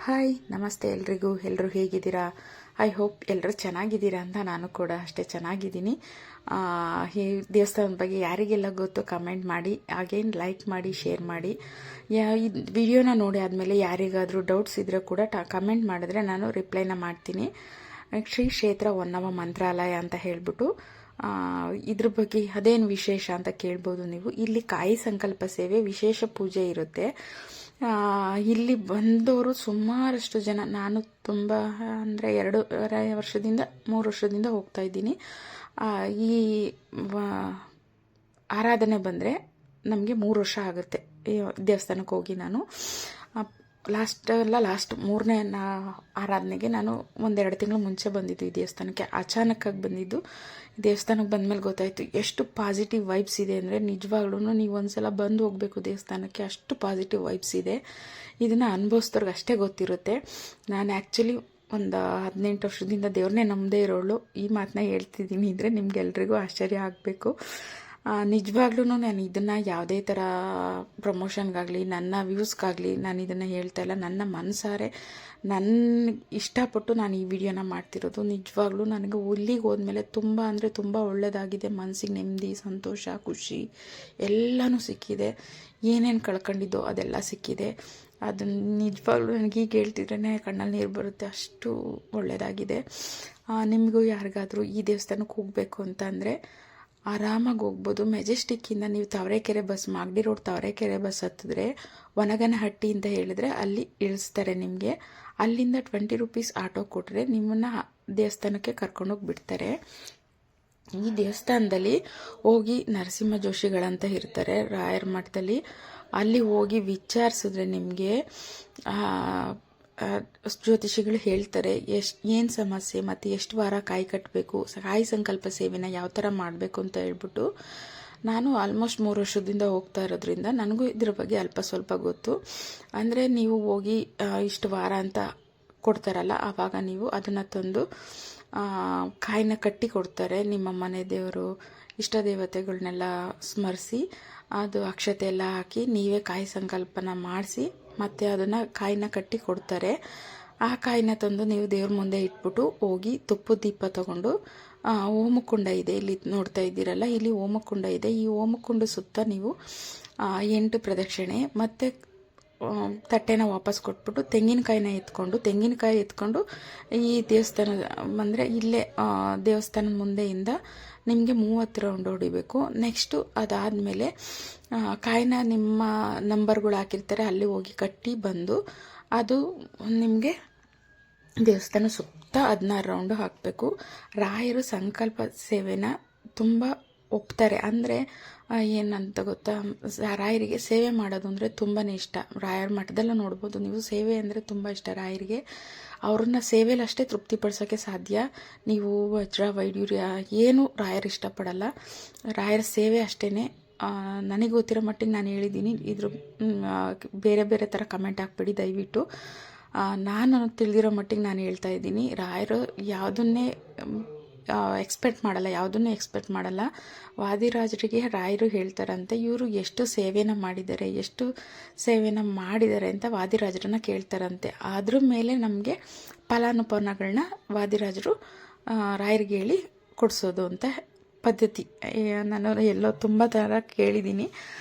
Hi ನಮಸ್ತೆ ಎಲ್ರಿಗೂ. ಎಲ್ಲರೂ ಹೇಗಿದ್ದೀರಾ? ಐ ಹೋಪ್ ಎಲ್ಲರೂ ಚೆನ್ನಾಗಿದ್ದೀರಾ ಅಂತ ನಾನು ಕೂಡ ಅಷ್ಟೇ ಚೆನ್ನಾಗಿದ್ದೀನಿ. ಈ ದೇವಸ್ಥಾನದ ಬಗ್ಗೆ ಯಾರಿಗೆಲ್ಲ ಗೊತ್ತು ಕಮೆಂಟ್ ಮಾಡಿ, ಹಾಗೇನು ಲೈಕ್ ಮಾಡಿ, ಶೇರ್ ಮಾಡಿ. ಈ ವಿಡಿಯೋನ ನೋಡಿ ಆದಮೇಲೆ ಯಾರಿಗಾದರೂ ಡೌಟ್ಸ್ ಇದ್ದರೆ ಕೂಡ ಕಮೆಂಟ್ ಮಾಡಿದ್ರೆ ನಾನು ರಿಪ್ಲೈನ ಮಾಡ್ತೀನಿ. ಶ್ರೀ ಕ್ಷೇತ್ರ ಹೊನ್ನವ ಮಂತ್ರಾಲಯ ಅಂತ ಹೇಳಿಬಿಟ್ಟು ಇದ್ರ ಬಗ್ಗೆ ಅದೇನು ವಿಶೇಷ ಅಂತ ಕೇಳ್ಬೋದು ನೀವು. ಇಲ್ಲಿ ಕಾಯಿ ಸಂಕಲ್ಪ ಸೇವೆ ವಿಶೇಷ ಪೂಜೆ ಇರುತ್ತೆ. ಇಲ್ಲಿ ಬಂದವರು ಸುಮಾರಷ್ಟು ಜನ, ನಾನು ತುಂಬ ಅಂದರೆ 2 ವರ್ಷದಿಂದ 3 ವರ್ಷದಿಂದ ಹೋಗ್ತಾ ಇದ್ದೀನಿ. ಈ ಆರಾಧನೆ ಬಂದರೆ ನಮಗೆ 3 ವರ್ಷ ಆಗುತ್ತೆ ಈ ದೇವಸ್ಥಾನಕ್ಕೆ ಹೋಗಿ. ನಾನು ಲಾಸ್ಟ್ 3ನೇ ಆರಾಧನೆಗೆ ನಾನು 1-2 ತಿಂಗಳು ಮುಂಚೆ ಬಂದಿದ್ದು ಈ ದೇವಸ್ಥಾನಕ್ಕೆ. ಅಚಾನಕ್ಕಾಗಿ ಬಂದಿದ್ದು. ದೇವಸ್ಥಾನಕ್ಕೆ ಬಂದಮೇಲೆ ಗೊತ್ತಾಯಿತು ಎಷ್ಟು ಪಾಸಿಟಿವ್ ವೈಬ್ಸ್ ಇದೆ ಅಂದರೆ, ನಿಜವಾಗ್ಲೂ ನೀವು ಒಂದ್ಸಲ ಬಂದು ಹೋಗಬೇಕು ದೇವಸ್ಥಾನಕ್ಕೆ, ಅಷ್ಟು ಪಾಸಿಟಿವ್ ವೈಬ್ಸ್ ಇದೆ. ಇದನ್ನು ಅನುಭವಿಸಿದವ್ರಿಗೆ ಅಷ್ಟೇ ಗೊತ್ತಿರುತ್ತೆ. ನಾನು ಆ್ಯಕ್ಚುಲಿ ಒಂದು 18 ವರ್ಷದಿಂದ ದೇವ್ರನ್ನೇ ನಂಬದೇ ಇರೋಳು ಈ ಮಾತನ್ನ ಹೇಳ್ತಿದ್ದೀನಿ ಅಂದರೆ ನಿಮ್ಗೆಲ್ರಿಗೂ ಆಶ್ಚರ್ಯ ಆಗಬೇಕು. ನಿಜವಾಗ್ಲೂ ನಾನು ಇದನ್ನು ಯಾವುದೇ ಥರ ಪ್ರಮೋಷನ್ಗಾಗಲಿ ನನ್ನ ವ್ಯೂಸ್ಗಾಗಲಿ ನಾನು ಇದನ್ನು ಹೇಳ್ತಾ ಇಲ್ಲ. ನನ್ನ ಮನಸಾರೆ ನನ್ನ ಇಷ್ಟಪಟ್ಟು ನಾನು ಈ ವಿಡಿಯೋನ ಮಾಡ್ತಿರೋದು. ನಿಜವಾಗ್ಲೂ ನನಗೆ ಇಲ್ಲಿಗೆ ಹೋದ್ಮೇಲೆ ತುಂಬ ಅಂದರೆ ತುಂಬ ಒಳ್ಳೆಯದಾಗಿದೆ. ಮನಸ್ಸಿಗೆ ನೆಮ್ಮದಿ, ಸಂತೋಷ, ಖುಷಿ ಎಲ್ಲನೂ ಸಿಕ್ಕಿದೆ. ಏನೇನು ಕಳ್ಕೊಂಡಿದ್ದೋ ಅದೆಲ್ಲ ಸಿಕ್ಕಿದೆ. ಅದನ್ನು ನಿಜವಾಗ್ಲೂ ನನಗೆ ಈಗ ಹೇಳ್ತಿದ್ರೇ ಕಣ್ಣಲ್ಲಿ ನೀರು ಬರುತ್ತೆ, ಅಷ್ಟು ಒಳ್ಳೆಯದಾಗಿದೆ. ನಿಮಗೂ ಯಾರಿಗಾದರೂ ಈ ದೇವಸ್ಥಾನಕ್ಕೆ ಹೋಗಬೇಕು ಅಂತ ಅಂದರೆ ಆರಾಮಾಗಿ ಹೋಗ್ಬೋದು. ಮೆಜೆಸ್ಟಿಕ್ಕಿಂದ ನೀವು Tavarekere bus, Magadi road Tavarekere bus ಹತ್ತಿದ್ರೆ ವನಗನಹಟ್ಟಿ ಅಂತ ಹೇಳಿದ್ರೆ ಅಲ್ಲಿ ಇಳಿಸ್ತಾರೆ ನಿಮಗೆ. ಅಲ್ಲಿಂದ 20 ರೂಪೀಸ್ ಆಟೋ ಕೊಟ್ಟರೆ ನಿಮ್ಮನ್ನು ದೇವಸ್ಥಾನಕ್ಕೆ ಕರ್ಕೊಂಡೋಗಿ ಬಿಡ್ತಾರೆ. ಈ ದೇವಸ್ಥಾನದಲ್ಲಿ ಹೋಗಿ ನರಸಿಂಹ ಜೋಶಿಗಳಂತ ಇರ್ತಾರೆ ರಾಯರ ಮಠದಲ್ಲಿ. ಅಲ್ಲಿ ಹೋಗಿ ವಿಚಾರಿಸಿದ್ರೆ ನಿಮಗೆ ಜ್ಯೋತಿಷಿಗಳು ಹೇಳ್ತಾರೆ ಏನು ಸಮಸ್ಯೆ ಮತ್ತು ಎಷ್ಟು ವಾರ ಕಾಯಿ ಕಟ್ಟಬೇಕು, ಕಾಯಿ ಸಂಕಲ್ಪ ಸೇವೆನ ಯಾವ ಥರ ಮಾಡಬೇಕು ಅಂತ ಹೇಳ್ಬಿಟ್ಟು. ನಾನು ಆಲ್ಮೋಸ್ಟ್ 3 ವರ್ಷದಿಂದ ಹೋಗ್ತಾ ಇರೋದ್ರಿಂದ ನನಗೂ ಇದ್ರ ಬಗ್ಗೆ ಅಲ್ಪ ಸ್ವಲ್ಪ ಗೊತ್ತು. ಅಂದರೆ ನೀವು ಹೋಗಿ ಇಷ್ಟು ವಾರ ಅಂತ ಕೊಡ್ತಾರಲ್ಲ, ಆವಾಗ ನೀವು ಅದನ್ನು ತಂದು ಕಾಯಿನ ಕಟ್ಟಿ ಕೊಡ್ತಾರೆ. ನಿಮ್ಮ ಮನೆ ದೇವರು, ಇಷ್ಟ ದೇವತೆಗಳನ್ನೆಲ್ಲ ಸ್ಮರಿಸಿ ಅದು ಅಕ್ಷತೆ ಎಲ್ಲ ಹಾಕಿ ನೀವೇ ಕಾಯಿ ಸಂಕಲ್ಪನ ಮಾಡಿಸಿ ಮತ್ತು ಅದನ್ನು ಕಾಯಿನ ಕಟ್ಟಿ ಕೊಡ್ತಾರೆ. ಆ ಕಾಯಿನ ತಂದು ನೀವು ದೇವ್ರ ಮುಂದೆ ಇಟ್ಬಿಟ್ಟು ಹೋಗಿ ತುಪ್ಪದ ದೀಪ ತಗೊಂಡು ಹೋಮಕುಂಡ ಇದೆ ಇಲ್ಲಿ ನೋಡ್ತಾ ಇದ್ದೀರಲ್ಲ, ಇಲ್ಲಿ ಹೋಮಕುಂಡ ಇದೆ. ಈ ಹೋಮಕುಂಡ ಸುತ್ತ ನೀವು 8 ಪ್ರದಕ್ಷಿಣೆ ಮತ್ತು ತಟ್ಟೆನ ವಾಪಸ್ ಕೊಟ್ಬಿಟ್ಟು ತೆಂಗಿನಕಾಯಿ ಎತ್ಕೊಂಡು ಈ ದೇವಸ್ಥಾನ ಅಂದರೆ ಇಲ್ಲೇ ದೇವಸ್ಥಾನದ ಮುಂದೆಯಿಂದ ನಿಮಗೆ 30 ರೌಂಡ್ ಹೊಡಿಬೇಕು. ನೆಕ್ಸ್ಟು ಅದಾದಮೇಲೆ ಕಾಯಿನ ನಿಮ್ಮ ನಂಬರ್ಗಳು ಹಾಕಿರ್ತಾರೆ ಅಲ್ಲಿ ಹೋಗಿ ಕಟ್ಟಿ ಬಂದು ಅದು ನಿಮಗೆ ದೇವಸ್ಥಾನ ಸುತ್ತ 16 ರೌಂಡು ಹಾಕಬೇಕು. ರಾಯರು ಸಂಕಲ್ಪ ಸೇವೆನ ತುಂಬ ಒಪ್ತಾರೆ. ಅಂದರೆ ಏನಂತ ಗೊತ್ತಾ, ರಾಯರಿಗೆ ಸೇವೆ ಮಾಡೋದು ಅಂದರೆ ತುಂಬಾ ಇಷ್ಟ. ರಾಯರ ಮಠದಲ್ಲ ನೋಡ್ಬೋದು ನೀವು, ಸೇವೆ ಅಂದರೆ ತುಂಬ ಇಷ್ಟ ರಾಯರಿಗೆ. ಅವ್ರನ್ನ ಸೇವೆಯಲ್ಲಿ ಅಷ್ಟೇ ತೃಪ್ತಿಪಡಿಸೋಕ್ಕೆ ಸಾಧ್ಯ. ನೀವು ವಜ್ರ ವೈಡೂರ್ಯ ಏನು ರಾಯರು ಇಷ್ಟಪಡಲ್ಲ, ರಾಯರ ಸೇವೆ ಅಷ್ಟೇ. ನನಗೆ ಗೊತ್ತಿರೋ ಮಟ್ಟಿಗೆ ನಾನು ಹೇಳಿದ್ದೀನಿ. ಇದ್ರ ಬೇರೆ ಬೇರೆ ಥರ ಕಮೆಂಟ್ ಹಾಕ್ಬೇಡಿ ದಯವಿಟ್ಟು. ನಾನು ತಿಳಿದಿರೋ ಮಟ್ಟಿಗೆ ನಾನು ಹೇಳ್ತಾ ಇದ್ದೀನಿ. ರಾಯರು ಯಾವುದನ್ನೇ ಎಕ್ಸ್ಪೆಕ್ಟ್ ಮಾಡಲ್ಲ. ವಾದಿರಾಜರಿಗೆ ರಾಯರು ಹೇಳ್ತಾರಂತೆ ಇವರು ಎಷ್ಟು ಸೇವೆನ ಮಾಡಿದ್ದಾರೆ ಅಂತ ವಾದಿರಾಜರನ್ನ ಕೇಳ್ತಾರಂತೆ. ಅದ್ರ ಮೇಲೆ ನಮಗೆ ಫಲಾನುಫಲಗಳನ್ನ ವಾದಿರಾಜರು ರಾಯರಿಗೆ ಹೇಳಿ ಕೊಡಿಸೋದು ಅಂತ ಪದ್ಧತಿ. ನಾನು ಎಲ್ಲೋ ತುಂಬ ಥರ ಕೇಳಿದ್ದೀನಿ,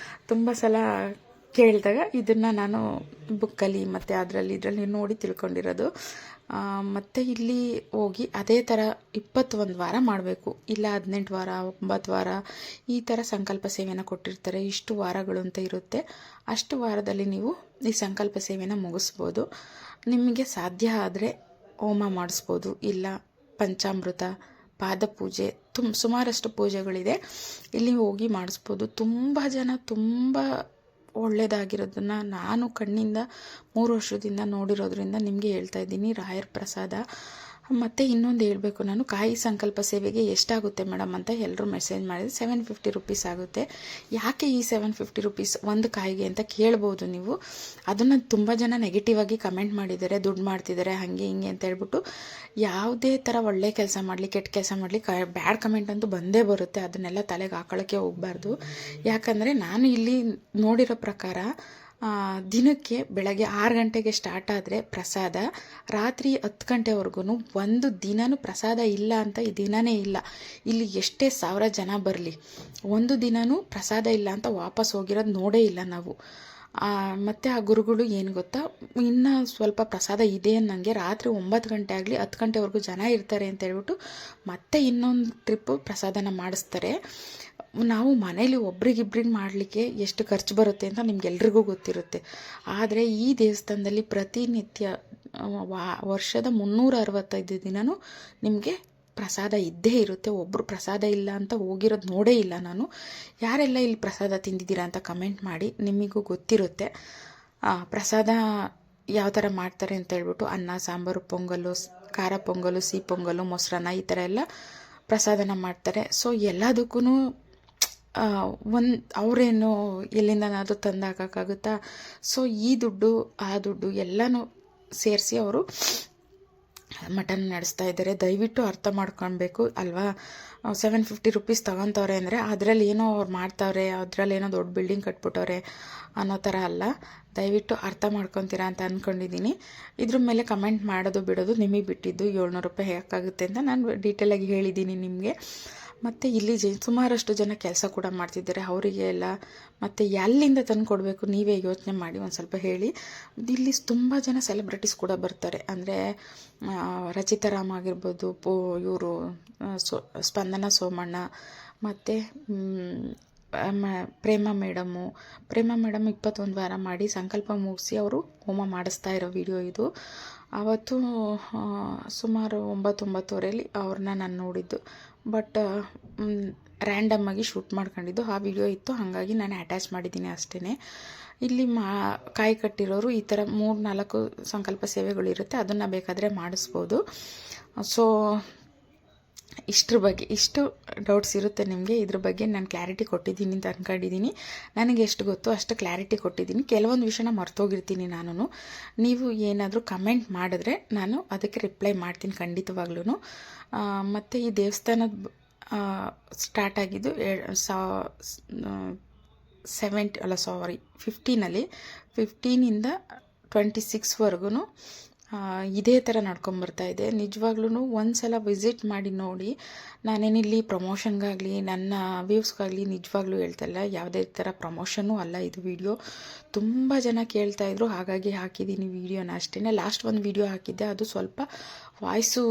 ತುಂಬ ಸಲ ಕೇಳಿದಾಗ ಇದನ್ನು ನಾನು ಬುಕ್ಕಲ್ಲಿ ಮತ್ತು ಇದರಲ್ಲಿ ನೋಡಿ ತಿಳ್ಕೊಂಡಿರೋದು. ಮತ್ತು ಇಲ್ಲಿ ಹೋಗಿ ಅದೇ ಥರ 21 ವಾರ ಮಾಡಬೇಕು, ಇಲ್ಲ 18 ವಾರ 9 ವಾರ ಈ ಥರ ಸಂಕಲ್ಪ ಸೇವೆನ ಕೊಟ್ಟಿರ್ತಾರೆ. ಇಷ್ಟು ವಾರಗಳು ಅಂತ ಇರುತ್ತೆ. ಅಷ್ಟು ವಾರದಲ್ಲಿ ನೀವು ಈ ಸಂಕಲ್ಪ ಸೇವೆನ ಮುಗಿಸ್ಬೋದು. ನಿಮಗೆ ಸಾಧ್ಯ ಆದರೆ ಹೋಮ ಮಾಡಿಸ್ಬೋದು, ಇಲ್ಲ ಪಂಚಾಮೃತ, ಪಾದಪೂಜೆ, ಸುಮಾರಷ್ಟು ಪೂಜೆಗಳಿದೆ, ಇಲ್ಲಿ ಹೋಗಿ ಮಾಡಿಸ್ಬೋದು. ತುಂಬ ಜನ ತುಂಬ ಒಳ್ಳೆಯದಾಗಿರೋದನ್ನು ನಾನು ಕಣ್ಣಿಂದ 3 ವರ್ಷದಿಂದ ನೋಡಿರೋದ್ರಿಂದ ನಿಮಗೆ ಹೇಳ್ತಾ ಇದ್ದೀನಿ. ರಾಯರ ಪ್ರಸಾದ. ಮತ್ತು ಇನ್ನೊಂದು ಹೇಳಬೇಕು, ನಾನು ಕಾಯಿ ಸಂಕಲ್ಪ ಸೇವೆಗೆ ಎಷ್ಟಾಗುತ್ತೆ ಮೇಡಮ್ ಅಂತ ಎಲ್ಲರೂ ಮೆಸೇಜ್ ಮಾಡಿದರೆ 750 ರೂಪೀಸ್ ಆಗುತ್ತೆ. ಯಾಕೆ ಈ 750 ರೂಪೀಸ್ ಒಂದು ಕಾಯಿಗೆ ಅಂತ ಕೇಳ್ಬೋದು ನೀವು. ಅದನ್ನು ತುಂಬ ಜನ ನೆಗೆಟಿವ್ ಆಗಿ ಕಮೆಂಟ್ ಮಾಡಿದ್ದಾರೆ, ದುಡ್ಡು ಮಾಡ್ತಿದ್ದಾರೆ ಹಾಗೆ ಹಿಂಗೆ ಅಂತ ಹೇಳ್ಬಿಟ್ಟು. ಯಾವುದೇ ಥರ ಒಳ್ಳೆ ಕೆಲಸ ಮಾಡಲಿ ಕೆಟ್ಟ ಕೆಲಸ ಮಾಡಲಿ ಬ್ಯಾಡ್ ಕಮೆಂಟ್ ಅಂತೂ ಬಂದೇ ಬರುತ್ತೆ. ಅದನ್ನೆಲ್ಲ ತಲೆಗೆ ಹಾಕೊಳ್ಳೋಕ್ಕೆ ಹೋಗಬಾರ್ದು. ಯಾಕಂದರೆ ನಾನು ಇಲ್ಲಿ ನೋಡಿರೋ ಪ್ರಕಾರ ದಿನಕ್ಕೆ ಬೆಳಗ್ಗೆ 6 ಗಂಟೆಗೆ ಸ್ಟಾರ್ಟ್ ಆದರೆ ಪ್ರಸಾದ ರಾತ್ರಿ 10 ಗಂಟೆವರೆಗೂ ಒಂದು ದಿನವೂ ಪ್ರಸಾದ ಇಲ್ಲ ಅಂತ ಈ ದಿನವೇ ಇಲ್ಲ. ಇಲ್ಲಿ ಎಷ್ಟೇ 1000 ಜನ ಬರಲಿ, ಒಂದು ದಿನವೂ ಪ್ರಸಾದ ಇಲ್ಲ ಅಂತ ವಾಪಸ್ ಹೋಗಿರೋದು ನೋಡೇ ಇಲ್ಲ ನಾವು. ಮತ್ತು ಆ ಗುರುಗಳು ಏನು ಗೊತ್ತಾ, ಇನ್ನೂ ಸ್ವಲ್ಪ ಪ್ರಸಾದ ಇದೆ ಅನ್ನಂಗೆ ರಾತ್ರಿ 9 ಗಂಟೆ ಆಗಲಿ 10 ಗಂಟೆವರೆಗೂ ಜನ ಇರ್ತಾರೆ ಅಂತ ಹೇಳ್ಬಿಟ್ಟು ಮತ್ತೆ ಇನ್ನೊಂದು ಟ್ರಿಪ್ಪು ಪ್ರಸಾದನ ಮಾಡಿಸ್ತಾರೆ. ನಾವು ಮನೇಲಿ ಒಬ್ರಿಗಿಬ್ರಿಗೆ ಮಾಡಲಿಕ್ಕೆ ಎಷ್ಟು ಖರ್ಚು ಬರುತ್ತೆ ಅಂತ ನಿಮ್ಗೆಲ್ರಿಗೂ ಗೊತ್ತಿರುತ್ತೆ. ಆದರೆ ಈ ದೇವಸ್ಥಾನದಲ್ಲಿ ಪ್ರತಿನಿತ್ಯ ವರ್ಷದ 365 ದಿನವೂ ನಿಮಗೆ ಪ್ರಸಾದ ಇದ್ದೇ ಇರುತ್ತೆ. ಒಬ್ಬರು ಪ್ರಸಾದ ಇಲ್ಲ ಅಂತ ಹೋಗಿರೋದು ನೋಡೇ ಇಲ್ಲ ನಾನು. ಯಾರೆಲ್ಲ ಇಲ್ಲಿ ಪ್ರಸಾದ ತಿಂದಿದ್ದೀರಾ ಅಂತ ಕಮೆಂಟ್ ಮಾಡಿ, ನಿಮಗೂ ಗೊತ್ತಿರುತ್ತೆ. ಪ್ರಸಾದ ಯಾವ ಥರ ಮಾಡ್ತಾರೆ ಅಂತ ಹೇಳ್ಬಿಟ್ಟು ಅನ್ನ ಸಾಂಬಾರು, ಪೊಂಗಲ್ಲು, ಖಾರ ಪೊಂಗಲ್ಲು, ಸಿಹಿ ಪೊಂಗಲ್ಲು, ಮೊಸರನ್ನ ಈ ಥರ ಎಲ್ಲ ಪ್ರಸಾದನ ಮಾಡ್ತಾರೆ. ಸೊ ಎಲ್ಲದಕ್ಕೂ ಅವರೇನು ಎಲ್ಲಿಂದನಾದರೂ ತಂದು ಹಾಕೋಕ್ಕಾಗುತ್ತಾ? ಸೊ ಈ ದುಡ್ಡು ಆ ದುಡ್ಡು ಎಲ್ಲನೂ ಸೇರಿಸಿ ಅವರು ಮಟನ್ ನಡೆಸ್ತಾ ಇದ್ದಾರೆ. ದಯವಿಟ್ಟು ಅರ್ಥ ಮಾಡ್ಕೊಳ್ಬೇಕು ಅಲ್ವಾ. 750 ರೂಪೀಸ್ ತೊಗೊತವ್ರೆ ಅಂದರೆ ಅದರಲ್ಲಿ ಏನೋ ಅವ್ರು ಮಾಡ್ತಾವ್ರೆ, ಅದರಲ್ಲಿ ಏನೋ ದೊಡ್ಡ ಬಿಲ್ಡಿಂಗ್ ಕಟ್ಬಿಟ್ಟವ್ರೆ ಅನ್ನೋ ಥರ ಅಲ್ಲ. ದಯವಿಟ್ಟು ಅರ್ಥ ಮಾಡ್ಕೊತೀರಾ ಅಂತ ಅಂದ್ಕೊಂಡಿದ್ದೀನಿ. ಇದ್ರ ಮೇಲೆ ಕಮೆಂಟ್ ಮಾಡೋದು ಬಿಡೋದು ನಿಮಗೆ ಬಿಟ್ಟಿದ್ದು. 700 ರೂಪಾಯಿ ಹೇಗಾಗುತ್ತೆ ಅಂತ ನಾನು ಡೀಟೇಲಾಗಿ ಹೇಳಿದ್ದೀನಿ ನಿಮಗೆ. ಮತ್ತು ಇಲ್ಲಿ ಸುಮಾರಷ್ಟು ಜನ ಕೆಲಸ ಕೂಡ ಮಾಡ್ತಿದ್ದಾರೆ. ಅವರಿಗೆ ಎಲ್ಲ ಮತ್ತು ಎಲ್ಲಿಂದ ತಂದು ಕೊಡಬೇಕು ನೀವೇ ಯೋಚನೆ ಮಾಡಿ ಒಂದು ಸ್ವಲ್ಪ ಹೇಳಿ. ಇಲ್ಲಿ ತುಂಬ ಜನ ಸೆಲೆಬ್ರಿಟೀಸ್ ಕೂಡ ಬರ್ತಾರೆ. ಅಂದರೆ ರಚಿತಾರಾಮ್ ಆಗಿರ್ಬೋದು, ಇವರು ಸ್ಪಂದನ ಸೋಮಣ್ಣ, ಮತ್ತು ಪ್ರೇಮ ಮೇಡಮ್ 21 ವಾರ ಮಾಡಿ ಸಂಕಲ್ಪ ಮುಗಿಸಿ ಅವರು ಹೋಮ ಮಾಡಿಸ್ತಾ ಇರೋ ವಿಡಿಯೋ ಇದು. ಆವತ್ತು ಸುಮಾರು 9-9:30 ಅವ್ರನ್ನ ನಾನು ನೋಡಿದ್ದು. ಬಟ್ ರ್ಯಾಂಡಮ್ಮಾಗಿ ಶೂಟ್ ಮಾಡ್ಕೊಂಡಿದ್ದು ಆ ವಿಡಿಯೋ ಇತ್ತು, ಹಾಗಾಗಿ ನಾನು ಅಟ್ಯಾಚ್ ಮಾಡಿದ್ದೀನಿ ಅಷ್ಟೇ. ಇಲ್ಲಿ ಕಾಯಿ ಕಟ್ಟಿರೋರು ಈ ಥರ 3-4 ಸಂಕಲ್ಪ ಸೇವೆಗಳಿರುತ್ತೆ, ಅದನ್ನು ಬೇಕಾದರೆ ಮಾಡಿಸ್ಬೋದು. ಸೊ ಇಷ್ಟ್ರ ಬಗ್ಗೆ ಇಷ್ಟು ಡೌಟ್ಸ್ ಇರುತ್ತೆ ನಿಮಗೆ. ಇದ್ರ ಬಗ್ಗೆ ನಾನು ಕ್ಲಾರಿಟಿ ಕೊಟ್ಟಿದ್ದೀನಿ ಅಂತ ಅಂದ್ಕೊಂಡಿದ್ದೀನಿ. ನನಗೆ ಎಷ್ಟು ಗೊತ್ತೋ ಅಷ್ಟು ಕ್ಲಾರಿಟಿ ಕೊಟ್ಟಿದ್ದೀನಿ. ಕೆಲವೊಂದು ವಿಷಯನ ಮರ್ತೋಗಿರ್ತೀನಿ ನಾನು. ನೀವು ಏನಾದರೂ ಕಮೆಂಟ್ ಮಾಡಿದ್ರೆ ನಾನು ಅದಕ್ಕೆ ರಿಪ್ಲೈ ಮಾಡ್ತೀನಿ ಖಂಡಿತವಾಗ್ಲೂ. ಮತ್ತು ಈ ದೇವಸ್ಥಾನದ ಸ್ಟಾರ್ಟ್ ಆಗಿದ್ದು 15 26ವರೆಗೂ ಇದೇ ಥರ ನಡ್ಕೊಂಬರ್ತಾ ಇದೆ. ನಿಜವಾಗ್ಲೂ ಒಂದು ಸಲ ವಿಸಿಟ್ ಮಾಡಿ ನೋಡಿ. ನಾನೇನಿಲ್ಲಿ ಪ್ರಮೋಷನ್ಗಾಗಲಿ ನನ್ನ ವ್ಯೂಸ್ಗಾಗಲಿ ನಿಜವಾಗ್ಲೂ ಹೇಳ್ತಾಯಿಲ್ಲ, ಯಾವುದೇ ಥರ ಪ್ರಮೋಷನ್ನೂ ಅಲ್ಲ ಇದು ವಿಡಿಯೋ. ತುಂಬ ಜನ ಕೇಳ್ತಾಯಿದ್ರು, ಹಾಗಾಗಿ ಹಾಕಿದ್ದೀನಿ ವಿಡಿಯೋನ ಅಷ್ಟೇ. ಲಾಸ್ಟ್ ಒಂದು ವಿಡಿಯೋ ಹಾಕಿದ್ದೆ, ಅದು ಸ್ವಲ್ಪ ವಾಯ್ಸು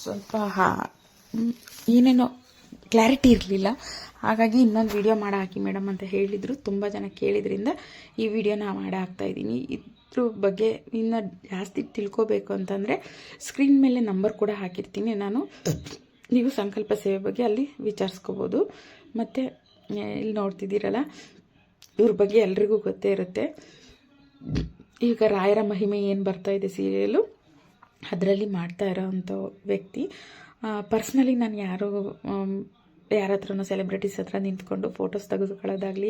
ಸ್ವಲ್ಪ ಏನೇನೋ ಕ್ಲಾರಿಟಿ ಇರಲಿಲ್ಲ, ಹಾಗಾಗಿ ಇನ್ನೊಂದು ವಿಡಿಯೋ ಮಾಡಿ ಹಾಕಿ ಮೇಡಮ್ ಅಂತ ಹೇಳಿದರು. ತುಂಬ ಜನ ಕೇಳಿದ್ರಿಂದ ಈ ವಿಡಿಯೋನ ಮಾಡಿ ಹಾಕ್ತಾಯಿದ್ದೀನಿ. ಇದ್ರ ಬಗ್ಗೆ ಇನ್ನು ಜಾಸ್ತಿ ತಿಳ್ಕೋಬೇಕು ಅಂತಂದರೆ ಸ್ಕ್ರೀನ್ ಮೇಲೆ ನಂಬರ್ ಕೂಡ ಹಾಕಿರ್ತೀನಿ ನಾನು, ನೀವು ಸಂಕಲ್ಪ ಸೇವೆ ಬಗ್ಗೆ ಅಲ್ಲಿ ವಿಚಾರಿಸ್ಕೋಬೋದು. ಮತ್ತು ಇಲ್ಲಿ ನೋಡ್ತಿದ್ದೀರಲ್ಲ, ಇವ್ರ ಬಗ್ಗೆ ಎಲ್ರಿಗೂ ಗೊತ್ತೇ ಇರುತ್ತೆ. ಈಗ ರಾಯರ ಮಹಿಮೆ ಏನು ಬರ್ತಾಯಿದೆ ಸೀರಿಯಲು, ಅದರಲ್ಲಿ ಮಾಡ್ತಾ ಇರೋವಂಥ ವ್ಯಕ್ತಿ. ಪರ್ಸ್ನಲಿ ನಾನು ಯಾರ ಹತ್ರನೂ ಸೆಲೆಬ್ರಿಟೀಸ್ ಹತ್ರ ನಿಂತ್ಕೊಂಡು ಫೋಟೋಸ್ ತೆಗೆದುಕೊಳ್ಳೋದಾಗಲಿ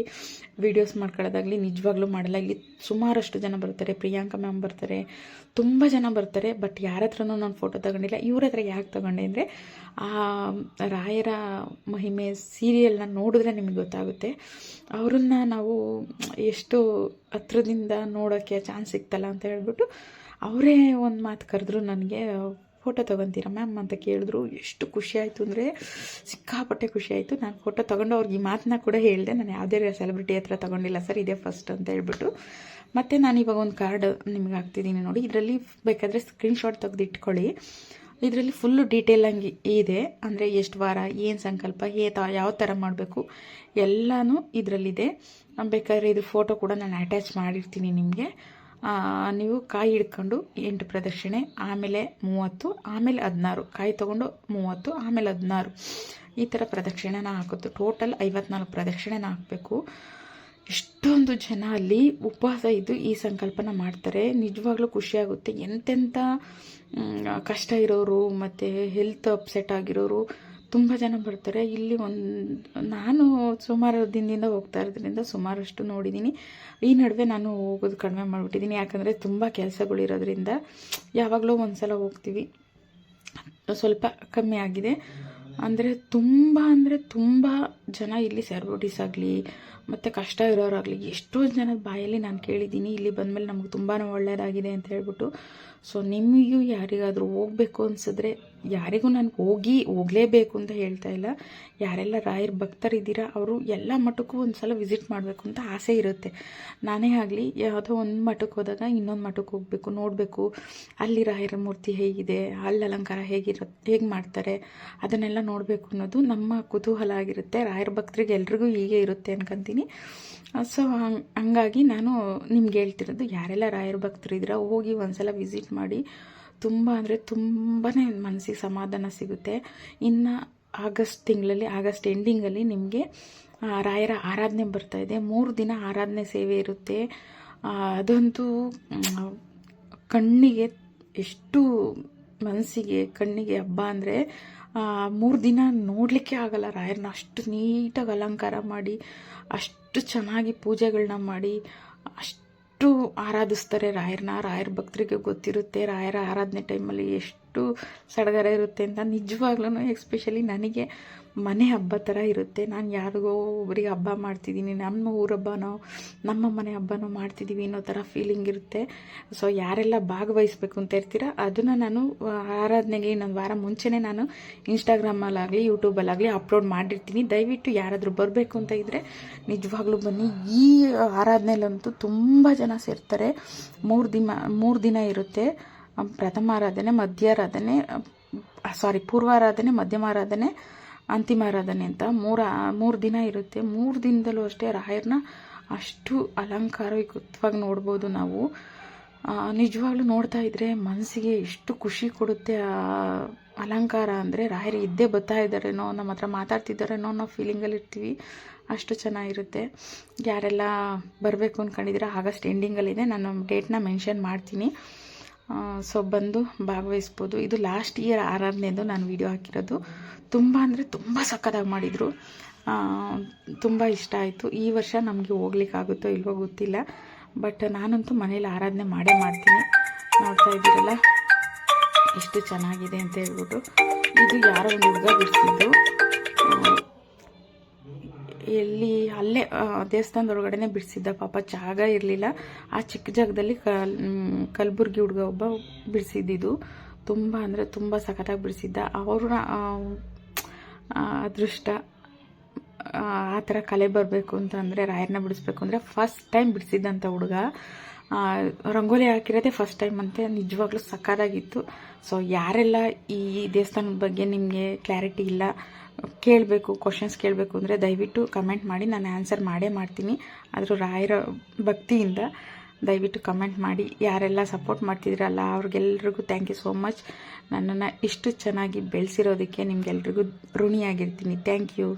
ವೀಡಿಯೋಸ್ ಮಾಡ್ಕೊಳ್ಳೋದಾಗಲಿ ನಿಜವಾಗ್ಲೂ ಮಾಡಲ್ಲ. ಇಲ್ಲಿ ಸುಮಾರಷ್ಟು ಜನ ಬರ್ತಾರೆ, ಪ್ರಿಯಾಂಕಾ ಮ್ಯಾಮ್ ಬರ್ತಾರೆ, ತುಂಬ ಜನ ಬರ್ತಾರೆ. ಬಟ್ ಯಾರ ಹತ್ರನೂ ನಾನು ಫೋಟೋ ತಗೊಂಡಿಲ್ಲ. ಇವ್ರ ಹತ್ರ ಯಾಕೆ ತಗೊಂಡೆ ಅಂದರೆ ಆ ರಾಯರ ಮಹಿಮೆ ಸೀರಿಯಲ್ನ ನೋಡಿದ್ರೆ ನಿಮಗೆ ಗೊತ್ತಾಗುತ್ತೆ. ಅವ್ರನ್ನ ನಾವು ಎಷ್ಟು ಹತ್ರದಿಂದ ನೋಡೋಕ್ಕೆ ಚಾನ್ಸ್ ಸಿಗ್ತಲ್ಲ ಅಂತ ಹೇಳ್ಬಿಟ್ಟು ಅವರೇ ಒಂದು ಮಾತು ಕರೆದ್ರು ನನಗೆ, ಫೋಟೋ ತೊಗೊತೀರಾ ಮ್ಯಾಮ್ ಅಂತ ಕೇಳಿದ್ರು. ಎಷ್ಟು ಖುಷಿ ಆಯಿತು ಅಂದರೆ ಸಿಕ್ಕಾಪಟ್ಟೆ ಖುಷಿ ಆಯಿತು. ನಾನು ಫೋಟೋ ತೊಗೊಂಡು ಅವ್ರಿಗೆ ಈ ಮಾತನ್ನ ಕೂಡ ಹೇಳಿದೆ, ನಾನು ಯಾವುದೇ ಸೆಲೆಬ್ರಿಟಿ ಹತ್ರ ತೊಗೊಂಡಿಲ್ಲ ಸರ್, ಇದೇ ಫಸ್ಟ್ ಅಂತ ಹೇಳ್ಬಿಟ್ಟು. ಮತ್ತು ನಾನು ಇವಾಗ ಒಂದು ಕಾರ್ಡ್ ನಿಮ್ಗೆ ಹಾಕ್ತಿದ್ದೀನಿ ನೋಡಿ, ಇದರಲ್ಲಿ ಬೇಕಾದರೆ ಸ್ಕ್ರೀನ್ಶಾಟ್ ತೆಗೆದು ಇಟ್ಕೊಳ್ಳಿ. ಇದರಲ್ಲಿ ಫುಲ್ಲು ಡೀಟೇಲಾಗಿ ಇದೆ. ಅಂದರೆ ಎಷ್ಟು ವಾರ, ಏನು ಸಂಕಲ್ಪ, ಯಾವ ಥರ ಮಾಡಬೇಕು ಎಲ್ಲನೂ ಇದರಲ್ಲಿದೆ. ಬೇಕಾದರೆ ಇದು ಫೋಟೋ ಕೂಡ ನಾನು ಅಟ್ಯಾಚ್ ಮಾಡಿರ್ತೀನಿ ನಿಮಗೆ. ನೀವು ಕಾಯಿ ಹಿಡ್ಕೊಂಡು 8 ಪ್ರದಕ್ಷಿಣೆ, ಆಮೇಲೆ 30, ಆಮೇಲೆ 16, ಕಾಯಿ ತೊಗೊಂಡು 30, ಆಮೇಲೆ 16 ಈ ಥರ ಪ್ರದಕ್ಷಿಣೆನ ಹಾಕೋದು. ಟೋಟಲ್ 54 ಪ್ರದಕ್ಷಿಣೆನ ಹಾಕಬೇಕು. ಎಷ್ಟೊಂದು ಜನ ಅಲ್ಲಿ ಉಪವಾಸ ಇದ್ದು ಈ ಸಂಕಲ್ಪನ ಮಾಡ್ತಾರೆ. ನಿಜವಾಗ್ಲೂ ಖುಷಿಯಾಗುತ್ತೆ. ಎಂತೆಂಥ ಕಷ್ಟ ಇರೋರು ಮತ್ತು ಹೆಲ್ತ್ ಅಪ್ಸೆಟ್ ಆಗಿರೋರು ತುಂಬ ಜನ ಬರ್ತಾರೆ. ಇಲ್ಲಿ ನಾನು ಸುಮಾರು ದಿನದಿಂದ ಹೋಗ್ತಾ ಇರೋದ್ರಿಂದ ಸುಮಾರಷ್ಟು ನೋಡಿದ್ದೀನಿ. ಈ ನಡುವೆ ನಾನು ಹೋಗೋದು ಕಡಿಮೆ ಮಾಡಿಬಿಟ್ಟಿದ್ದೀನಿ, ಯಾಕಂದರೆ ತುಂಬ ಕೆಲಸಗಳಿರೋದ್ರಿಂದ. ಯಾವಾಗಲೂ ಒಂದು ಸಲ ಹೋಗ್ತೀವಿ, ಸ್ವಲ್ಪ ಕಮ್ಮಿ ಆಗಿದೆ. ಅಂದರೆ ತುಂಬ ಜನ ಇಲ್ಲಿ ಸೆಲೆಬ್ರಿಟೀಸ್ ಆಗಲಿ ಮತ್ತು ಕಷ್ಟ ಇರೋರಾಗಲಿ ಎಷ್ಟೋ ಜನದ ಬಾಯಲ್ಲಿ ನಾನು ಕೇಳಿದ್ದೀನಿ, ಇಲ್ಲಿ ಬಂದಮೇಲೆ ನಮ್ಗೆ ತುಂಬಾ ಒಳ್ಳೆಯದಾಗಿದೆ ಅಂತ ಹೇಳ್ಬಿಟ್ಟು. ಸೊ ನಿಮಗೂ ಯಾರಿಗಾದರೂ ಹೋಗಬೇಕು ಅನಿಸಿದ್ರೆ, ಯಾರಿಗೂ ನಾನು ಹೋಗಲೇಬೇಕು ಅಂತ ಹೇಳ್ತಾ ಇಲ್ಲ, ಯಾರೆಲ್ಲ ರಾಯರ ಭಕ್ತರಿದ್ದೀರಾ ಅವರು ಎಲ್ಲ ಮಠಕ್ಕೂ ಒಂದು ಸಲ ವಿಸಿಟ್ ಮಾಡಬೇಕು ಅಂತ ಆಸೆ ಇರುತ್ತೆ. ನಾನೇ ಆಗಲಿ ಯಾವುದೋ ಒಂದು ಮಠಕ್ಕೆ ಹೋದಾಗ ಇನ್ನೊಂದು ಮಠಕ್ಕೆ ಹೋಗಬೇಕು, ನೋಡಬೇಕು ಅಲ್ಲಿ ರಾಯರ ಮೂರ್ತಿ ಹೇಗಿದೆ, ಅಲ್ಲಿ ಅಲಂಕಾರ ಹೇಗೆ ಮಾಡ್ತಾರೆ ಅದನ್ನೆಲ್ಲ ನೋಡಬೇಕು ಅನ್ನೋದು ನಮ್ಮ ಕುತೂಹಲ ಆಗಿರುತ್ತೆ. ರಾಯರ ಭಕ್ತರಿಗೆ ಎಲ್ರಿಗೂ ಹೀಗೆ ಇರುತ್ತೆ ಅನ್ಕೊಂತೀನಿ. ಸೊ ಹಂಗಾಗಿ ನಾನು ನಿಮ್ಗೆ ಹೇಳ್ತಿರೋದು, ಯಾರೆಲ್ಲ ರಾಯರ ಭಕ್ತರಿದ್ದೀರಾ ಹೋಗಿ ಒಂದ್ಸಲ ವಿಸಿಟ್ ಮಾಡಿ. ತುಂಬ ಮನಸ್ಸಿಗೆ ಸಮಾಧಾನ ಸಿಗುತ್ತೆ. ಇನ್ನು ಆಗಸ್ಟ್ ಎಂಡಿಂಗಲ್ಲಿ ನಿಮಗೆ ರಾಯರ ಆರಾಧನೆ ಬರ್ತಾಯಿದೆ. 3 ದಿನ ಆರಾಧನೆ ಸೇವೆ ಇರುತ್ತೆ. ಅದಂತೂ ಎಷ್ಟು ಮನಸ್ಸಿಗೆ ಕಣ್ಣಿಗೆ ಹಬ್ಬ ಅಂದರೆ 3 ದಿನ ನೋಡಲಿಕ್ಕೆ ಆಗಲ್ಲ ರಾಯರನ್ನ. ಅಷ್ಟು ನೀಟಾಗಿ ಅಲಂಕಾರ ಮಾಡಿ, ಅಷ್ಟು ಚೆನ್ನಾಗಿ ಪೂಜೆಗಳನ್ನ ಮಾಡಿ, ಅಷ್ಟು ಆರಾಧಿಸ್ತಾರೆ ರಾಯರನ್ನ. ರಾಯರ ಭಕ್ತರಿಗೆ ಗೊತ್ತಿರುತ್ತೆ ರಾಯರ ಆರಾಧನೆ ಟೈಮಲ್ಲಿ ಎಷ್ಟು ಸಡಗರ ಇರುತ್ತೆ ಅಂತ. ನಿಜವಾಗ್ಲೂ ಎಸ್ಪೆಷಲಿ ನನಗೆ ಮನೆ ಹಬ್ಬ ಥರ ಇರುತ್ತೆ. ನಾನು ಯಾರಿಗೋ ಒಬ್ಬರಿಗೆ ಹಬ್ಬ ಮಾಡ್ತಿದ್ದೀನಿ, ನಮ್ಮ ಊರ ಹಬ್ಬನೋ ನಮ್ಮ ಮನೆ ಹಬ್ಬನೋ ಮಾಡ್ತಿದ್ದೀವಿ ಅನ್ನೋ ಥರ ಫೀಲಿಂಗ್ ಇರುತ್ತೆ. ಸೊ ಯಾರೆಲ್ಲ ಭಾಗವಹಿಸ್ಬೇಕು ಅಂತ ಇರ್ತೀರ ಅದನ್ನು ನಾನು ಆರಾಧನೆಗೆ ಇನ್ನೊಂದು ವಾರ ಮುಂಚೆನೇ ನಾನು ಇನ್ಸ್ಟಾಗ್ರಾಮಲ್ಲಾಗಲಿ ಯೂಟ್ಯೂಬಲ್ಲಾಗಲಿ ಅಪ್ಲೋಡ್ ಮಾಡಿರ್ತೀನಿ. ದಯವಿಟ್ಟು ಯಾರಾದರೂ ಬರಬೇಕು ಅಂತ ಇದ್ದರೆ ನಿಜವಾಗ್ಲೂ ಬನ್ನಿ. ಈ ಆರಾಧನೆಯಲ್ಲಂತೂ ತುಂಬ ಜನ ಸೇರ್ತಾರೆ. 3 ದಿನ ಇರುತ್ತೆ. ಪ್ರಥಮಾರಾಧನೆ, ಪೂರ್ವಾರಾಧನೆ, ಮಧ್ಯಮಾರಾಧನೆ, ಅಂತಿಮಾರಾಧನೆ ಅಂತ 3 ದಿನ ಇರುತ್ತೆ. 3 ದಿನದಲ್ಲೂ ಅಷ್ಟೇ ರಾಯರನ್ನ ಅಷ್ಟು ಅಲಂಕಾರಯುಕ್ತವಾಗಿ ನೋಡ್ಬೋದು ನಾವು. ನಿಜವಾಗ್ಲೂ ನೋಡ್ತಾ ಇದ್ರೆ ಮನಸ್ಸಿಗೆ ಎಷ್ಟು ಖುಷಿ ಕೊಡುತ್ತೆ. ಅಲಂಕಾರ ಅಂದರೆ ರಾಯರು ಇದ್ದೇ ಬರ್ತಾ ಇದ್ದಾರೇನೋ, ನಮ್ಮ ಹತ್ರ ಮಾತಾಡ್ತಿದ್ದಾರೇನೋ ಅನ್ನೋ ಫೀಲಿಂಗಲ್ಲಿ ಇರ್ತೀವಿ. ಅಷ್ಟು ಚೆನ್ನಾಗಿರುತ್ತೆ. ಯಾರೆಲ್ಲ ಬರಬೇಕು ಅಂದ್ಕೊಂಡಿದ್ದೀರಾ ಆಗಸ್ಟ್ ಎಂಡಿಂಗಲ್ಲಿದೆ. ನಾನು ಡೇಟ್ನ ಮೆನ್ಷನ್ ಮಾಡ್ತೀನಿ. ಸೊ ಬಂದು ಭಾಗವಹಿಸ್ಬೋದು. ಇದು ಲಾಸ್ಟ್ ಇಯರ್ ಆರಾಧನೆದು ನಾನು ವಿಡಿಯೋ ಹಾಕಿರೋದು. ತುಂಬ ಸಕ್ಕತ್ತಾಗಿ ಮಾಡಿದರು. ತುಂಬ ಇಷ್ಟ ಆಯಿತು. ಈ ವರ್ಷ ನಮಗೆ ಹೋಗ್ಲಿಕ್ಕಾಗುತ್ತೋ ಇಲ್ವೋ ಗೊತ್ತಿಲ್ಲ, ಬಟ್ ನಾನಂತೂ ಮನೇಲಿ ಆರಾಧನೆ ಮಾಡೇ ಮಾಡ್ತೀನಿ. ನೋಡ್ತಾ ಇದ್ದೀರಲ್ಲ ಎಷ್ಟು ಚೆನ್ನಾಗಿದೆ ಅಂತ ಹೇಳ್ಬಿಟ್ಟು. ಇದು ಯಾರೋ ಒಂದು ಹುಡುಗ ಬಿಡಿಸಿದ್ದು, ಅಲ್ಲೇ ದೇವಸ್ಥಾನದೊಳಗಡೆ ಬಿಡಿಸಿದ್ದ. ಪಾಪ ಜಾಗ ಇರಲಿಲ್ಲ, ಆ ಚಿಕ್ಕ ಜಾಗದಲ್ಲಿ ಕಲಬುರ್ಗಿ ಹುಡುಗ ಒಬ್ಬ ಬಿಡಿಸಿದ್ದು. ತುಂಬ ಸಖತ್ತಾಗಿ ಬಿಡಿಸಿದ್ದ. ಅವ್ರ ಅದೃಷ್ಟ ಆ ಥರ ಕಲೆ ಬರಬೇಕು ಅಂತಂದರೆ, ರಾಯರನ್ನ ಬಿಡಿಸ್ಬೇಕು ಅಂದರೆ ಫಸ್ಟ್ ಟೈಮ್ ಬಿಡಿಸಿದ್ದಂಥ ಹುಡುಗ. ರಂಗೋಲಿ ಹಾಕಿರೋದೇ ಫಸ್ಟ್ ಟೈಮ್ ಅಂತೆ. ನಿಜವಾಗ್ಲೂ ಸಕ್ಕತ್ತಾಗಿತ್ತು. ಸೊ ಯಾರೆಲ್ಲ ಈ ದೇವಸ್ಥಾನದ ಬಗ್ಗೆ ನಿಮಗೆ ಕ್ಲಾರಿಟಿ ಇಲ್ಲ, ಕ್ವಶನ್ಸ್ ಕೇಳಬೇಕು ಅಂದರೆ ದಯವಿಟ್ಟು ಕಮೆಂಟ್ ಮಾಡಿ, ನಾನು ಆನ್ಸರ್ ಮಾಡೇ ಮಾಡ್ತೀನಿ. ಆದರೂ ರಾಯರ ಭಕ್ತಿಯಿಂದ ದಯವಿಟ್ಟು ಕಮೆಂಟ್ ಮಾಡಿ. ಯಾರೆಲ್ಲ ಸಪೋರ್ಟ್ ಮಾಡ್ತಿದ್ರಲ್ಲ ಅವ್ರಿಗೆಲ್ರಿಗೂ ಥ್ಯಾಂಕ್ ಯು ಸೋ ಮಚ್. ನನ್ನನ್ನು ಇಷ್ಟು ಚೆನ್ನಾಗಿ ಬೆಳೆಸಿರೋದಕ್ಕೆ ನಿಮಗೆಲ್ರಿಗೂ ಋಣಿಯಾಗಿರ್ತೀನಿ. Thank you.